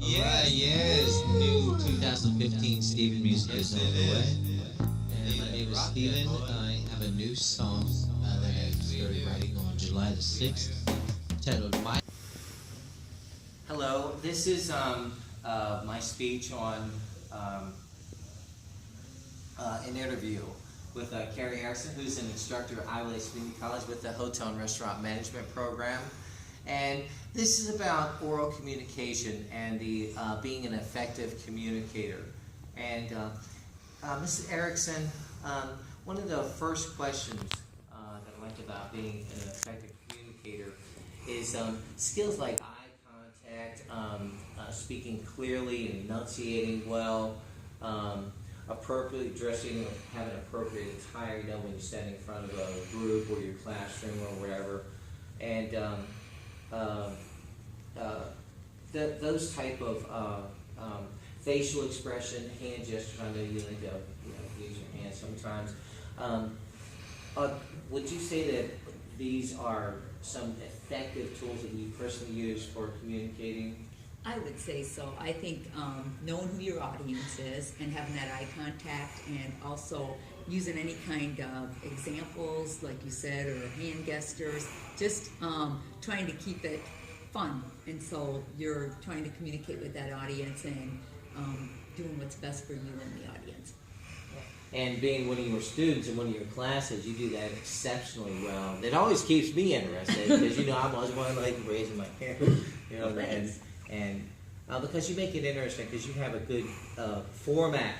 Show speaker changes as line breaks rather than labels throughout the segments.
Yeah, yes. New 2015 Steven music is on the way. And my name is Steven. I have a new song that I started writing on July the 6th titled My.
Hello, this is my speech on an interview with Carrie Harrison, who's an instructor at Iowa Lakes Community College with the Hotel and Restaurant Management Program. And this is about oral communication and the being an effective communicator. And Mrs. Erickson, one of the first questions that I like about being an effective communicator is skills like eye contact, speaking clearly and enunciating well, appropriately dressing, having appropriate attire, you know, when you're standing in front of a group or your classroom or whatever, and those type of facial expression, hand gestures. I know you like to use your hands sometimes. Would you say that these are some effective tools that you personally use for communicating?
I would say so. I think knowing who your audience is and having that eye contact, and also using any kind of examples, like you said, or hand gestures, just trying to keep it fun. And so you're trying to communicate with that audience and doing what's best for you and the audience.
And being one of your students in one of your classes, you do that exceptionally well. It always keeps me interested because I'm always one like raising my hand, and because you make it interesting because you have a good format,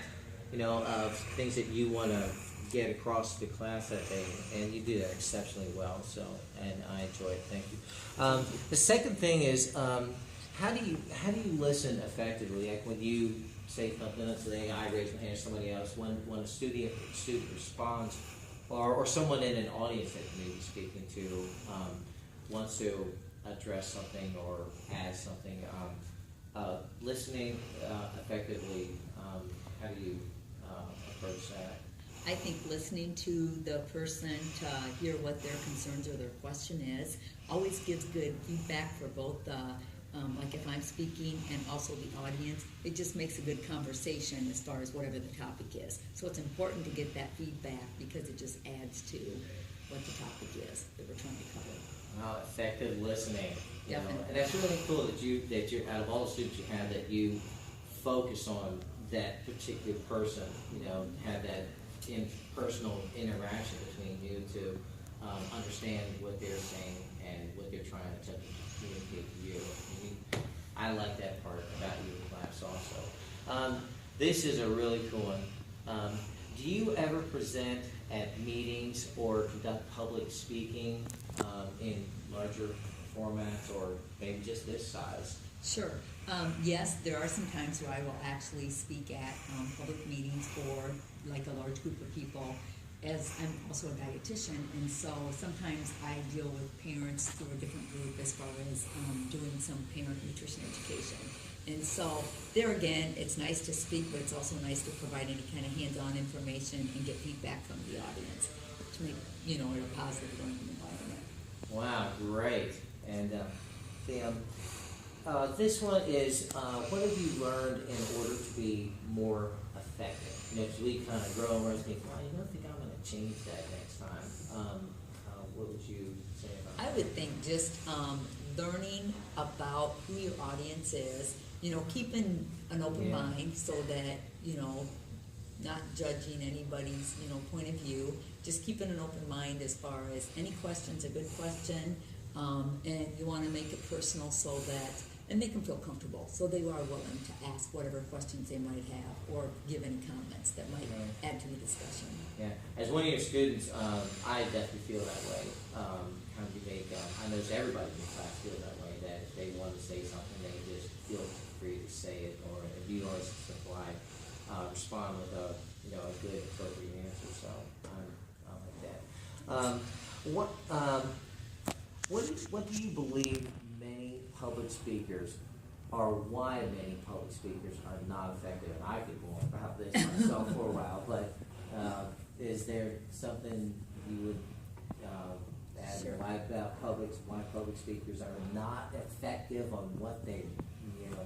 of things that you want to get across the class that day, and you do that exceptionally well. So, and I enjoy it. Thank you. The second thing is, how do you listen effectively? Like when you say something, let's say I raise my hand, somebody else, when a student responds, or someone in an audience that you may be speaking to wants to address something or add something, listening effectively, how do you approach that?
I think listening to the person to hear what their concerns or their question is always gives good feedback for both the like if I'm speaking and also the audience. It just makes a good conversation as far as whatever the topic is. So it's important to get that feedback because it just adds to what the topic is that we're trying to cover.
Effective listening.
Definitely.
And that's really cool that you out of all the students you have, that you focus on that particular person, have that personal interaction between you to understand what they're saying and what they're trying to communicate to you. I like that part about your class also. This is a really cool one. Do you ever present at meetings or conduct public speaking in larger formats, or maybe just this size?
Sure. Yes, there are some times where I will actually speak at public meetings for like a large group of people, as I'm also a dietitian, and so sometimes I deal with parents through a different group as far as doing some parent nutrition education. And so there again, it's nice to speak, but it's also nice to provide any kind of hands-on information and get feedback from the audience to make it a positive learning environment.
Wow, great. And this one is, what have you learned in order to be more effective? As we kind of grow and think, I think I'm going to change that next time. What would you say about that?
I would think just learning about who your audience is, keeping an open mind so that, not judging anybody's, point of view, just keeping an open mind as far as any question's a good question, and you want to make it personal so that, and make them feel comfortable so they are willing to ask whatever questions they might have or give any comments that might add to the discussion.
Yeah, as one of your students, I definitely feel that way. How do you make, I know everybody in the class feels that way, that if they want to say something, they just feel free to say it, or if you always supply, respond with a good, appropriate answer. So I like that. What do you believe many public speakers, or why many public speakers are not effective? And I could go on about this myself for a while, but is there something you would and
Sure.
why public speakers are not effective on what they,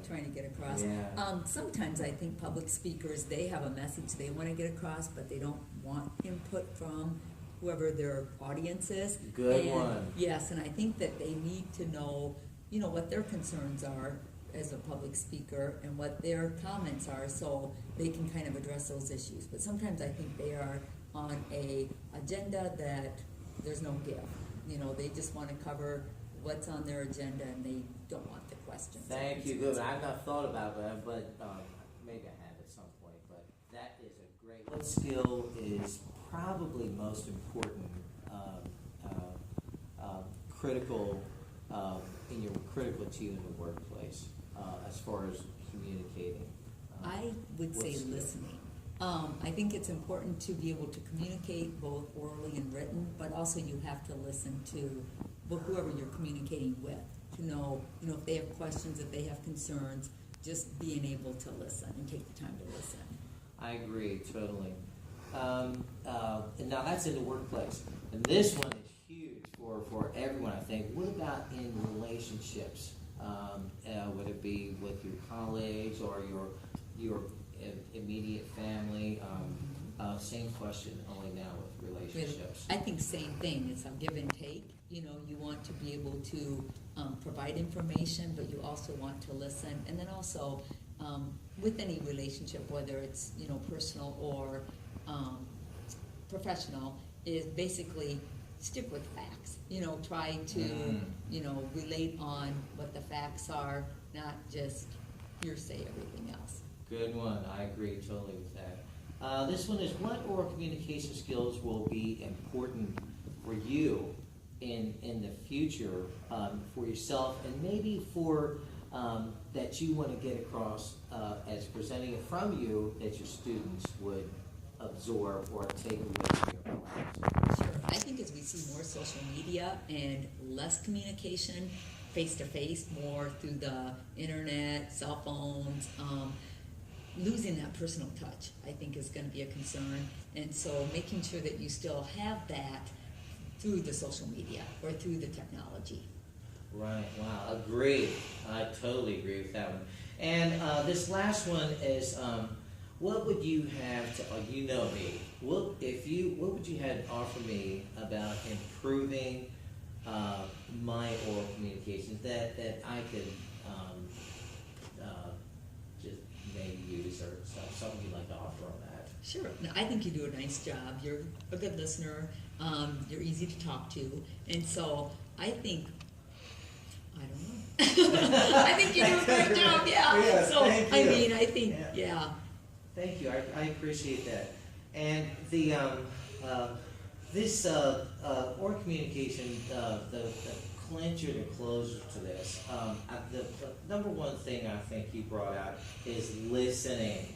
Trying to get across.
Yeah.
Sometimes I think public speakers, they have a message they want to get across, but they don't want input from whoever their audience is.
Good
And-
one.
Yes, and I think that they need to know, what their concerns are as a public speaker and what their comments are, so they can kind of address those issues. But sometimes I think they are on a agenda that there's no give. They just want to cover what's on their agenda and they don't want the questions.
Thank you, good. I've not thought about that, but maybe I have at some point, but that is a great. What skill is probably most important, critical, critical to you in the workplace, as far as communicating?
I would
what
say
skill?
listening. I think it's important to be able to communicate both orally and written, but also you have to listen to whoever you're communicating with, to know, if they have questions, if they have concerns, just being able to listen and take the time to listen.
I agree, totally. And now that's in the workplace. And this one is huge for everyone, I think. What about in relationships? Whether it be with your colleagues or your immediate family. Same question, only now with relationships.
I think same thing, it's a give and take. You want to be able to provide information, but you also want to listen. And then also, with any relationship, whether it's, personal or professional, is basically stick with facts. Try to, relate on what the facts are, not just hearsay everything else.
Good one. I agree totally with that. This one is, what oral communication skills will be important for you in the future, for yourself, and maybe for that you want to get across as presenting it from you, that your students would absorb or take away from your class?
Sure. I think as we see more social media and less communication face-to-face, more through the internet, cell phones, losing that personal touch, I think, is going to be a concern. And so making sure that you still have that through the social media or through the technology.
Right, wow, agree. I totally agree with that one. And this last one is, what would you have to, you know me, what would you have to offer me about improving my oral communications that I could just maybe use, or something you'd like to offer on that?
Sure. No, I think you do a nice job. You're a good listener. You're easy to talk to. And so I think, I don't know. I think you do a great job, yeah.
Yes,
so,
thank you.
I think,
Yeah. Thank you. I appreciate that. And the this oral communication, the clincher, the closer to this, the number one thing I think you brought out is listening.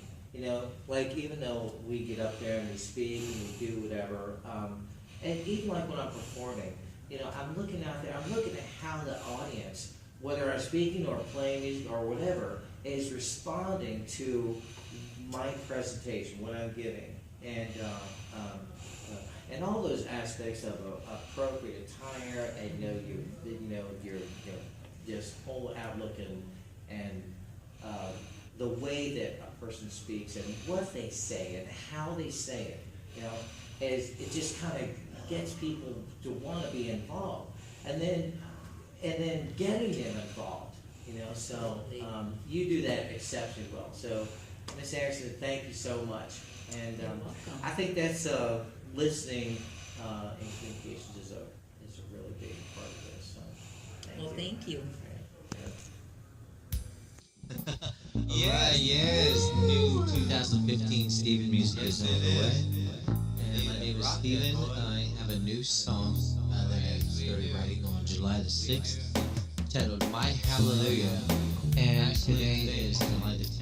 Like, even though we get up there and we speak and we do whatever, and even like when I'm performing, I'm looking out there, I'm looking at how the audience, whether I'm speaking or playing music or whatever, is responding to my presentation, what I'm giving, and all those aspects of appropriate attire, and your just whole outlook and the way that a person speaks and what they say and how they say it, is it just kind of gets people to want to be involved, and then getting them involved, So you do that exceptionally well. So, Ms. Anderson, thank you so much. And
You're welcome.
I think that's listening and communications is a really big part of this. So,
thank you.
Yes. New 2015 Steven Music is on the way. And my name is Steven. I have a new song that I started writing on July the 6th, titled My Hallelujah. And today is July the 10th.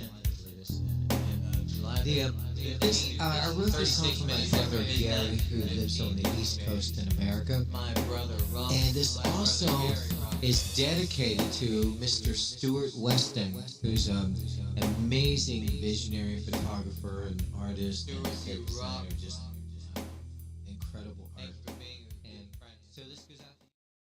I wrote this song for my brother Gary, who lives on the East Coast in America.
My brother Rob.
And this also is dedicated to Mr. Stuart Weston, who's an amazing visionary photographer and artist and designer, just